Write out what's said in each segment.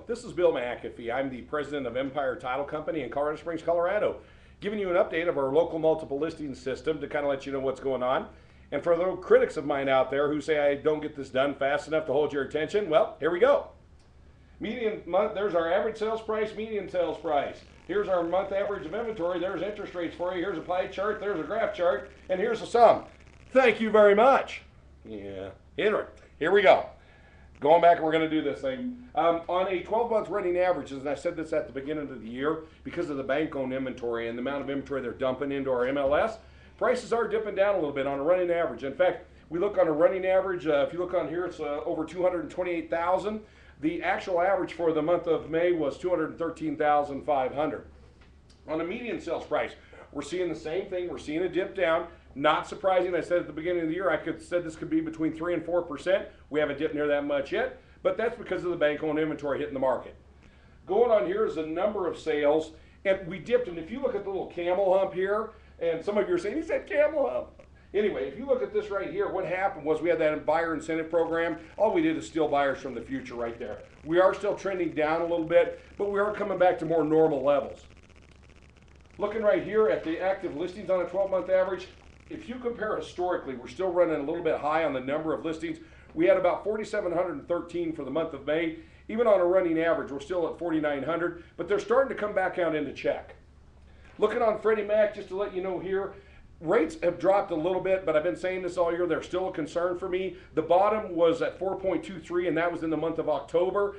this is Bill McAfee. I'm the president of Empire Title Company in Colorado Springs, Colorado, giving you an update of our local multiple listing system to kind of let you know what's going on. And for those critics of mine out there who say I don't get this done fast enough to hold your attention, well, here we go. Median month, there's our average sales price, median sales price. Here's our month average of inventory. There's interest rates for you. Here's a pie chart. There's a graph chart. And here's the sum. Thank you very much. Yeah, here we go. Going back, we're going to do this thing. On a 12-month running average, and I said this at the beginning of the year, because of the bank-owned inventory and the amount of inventory they're dumping into our MLS, prices are dipping down a little bit on a running average. In fact, we look on a running average, if you look on here, it's over 228,000. The actual average for the month of May was 213,500. On a median sales price, we're seeing the same thing. We're seeing a dip down. Not surprising. I said at the beginning of the year, said this could be between 3 and 4%. We haven't dipped near that much yet, but that's because of the bank-owned inventory hitting the market. Going on here is the number of sales, and we dipped. And if you look at the little camel hump here, and some of you are saying, he said camel hump. Anyway, if you look at this right here, what happened was we had that buyer incentive program. All we did is steal buyers from the future right there. We are still trending down a little bit, but we are coming back to more normal levels. Looking right here at the active listings on a 12-month average, if you compare historically, we're still running a little bit high on the number of listings. We had about 4,713 for the month of May. Even on a running average, we're still at 4,900, but they're starting to come back out into check. Looking on Freddie Mac, just to let you know here, rates have dropped a little bit, but I've been saying this all year. They're still a concern for me. The bottom was at 4.23, and that was in the month of October.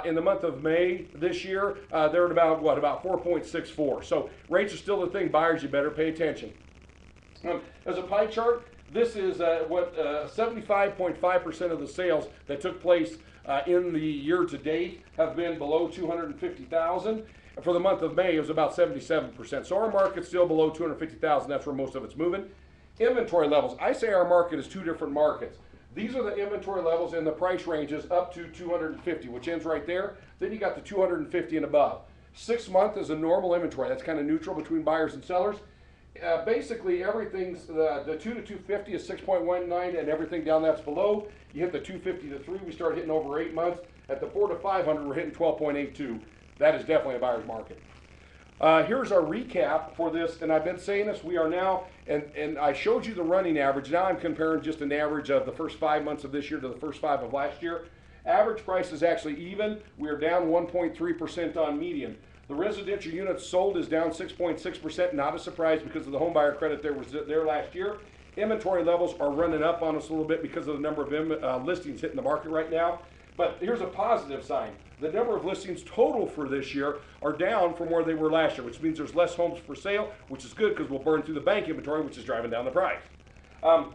In the month of May this year, they're at about, what, about 4.64. So rates are still the thing. Buyers, you better pay attention. As a pie chart, this is 75.5% of the sales that took place in the year to date have been below 250,000. For the month of May, it was about 77%. So our market's still below 250,000. That's where most of it's moving. Inventory levels. I say our market is two different markets. These are the inventory levels in the price ranges up to 250, which ends right there. Then you got the 250 and above. 6 month is a normal inventory. That's kind of neutral between buyers and sellers. Basically, everything's the 2 to 250 is 6.19, and everything down that's below. You hit the 250 to 3, we start hitting over 8 months. At the 4 to 500, we're hitting 12.82. That is definitely a buyer's market. Here's our recap for this, and I've been saying this. We are now, and I showed you the running average. Now I'm comparing just an average of the first 5 months of this year to the first 5 of last year. Average price is actually even. We are down 1.3% on median. The residential units sold is down 6.6%. Not a surprise because of the home buyer credit there was there last year. Inventory levels are running up on us a little bit because of the number of listings hitting the market right now. But here's a positive sign. The number of listings total for this year are down from where they were last year, which means there's less homes for sale, which is good because we'll burn through the bank inventory, which is driving down the price.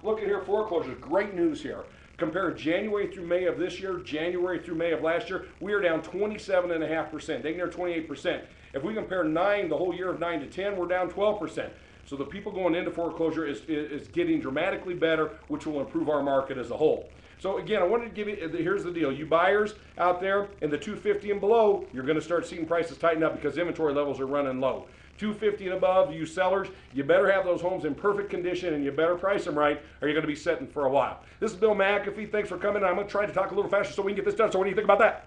Look at here, foreclosures. Great news here. Compare January through May of this year, January through May of last year, we are down 27.5%. They near 28%. If we compare the whole year of 9 to 10, we're down 12%. So the people going into foreclosure is getting dramatically better, which will improve our market as a whole. So again, I wanted to give you, here's the deal. You buyers out there in the 250 and below, you're going to start seeing prices tighten up because inventory levels are running low. 250 and above, you sellers, you better have those homes in perfect condition and you better price them right or you're going to be sitting for a while. This is Bill McAfee. Thanks for coming. I'm going to try to talk a little faster so we can get this done. So what do you think about that?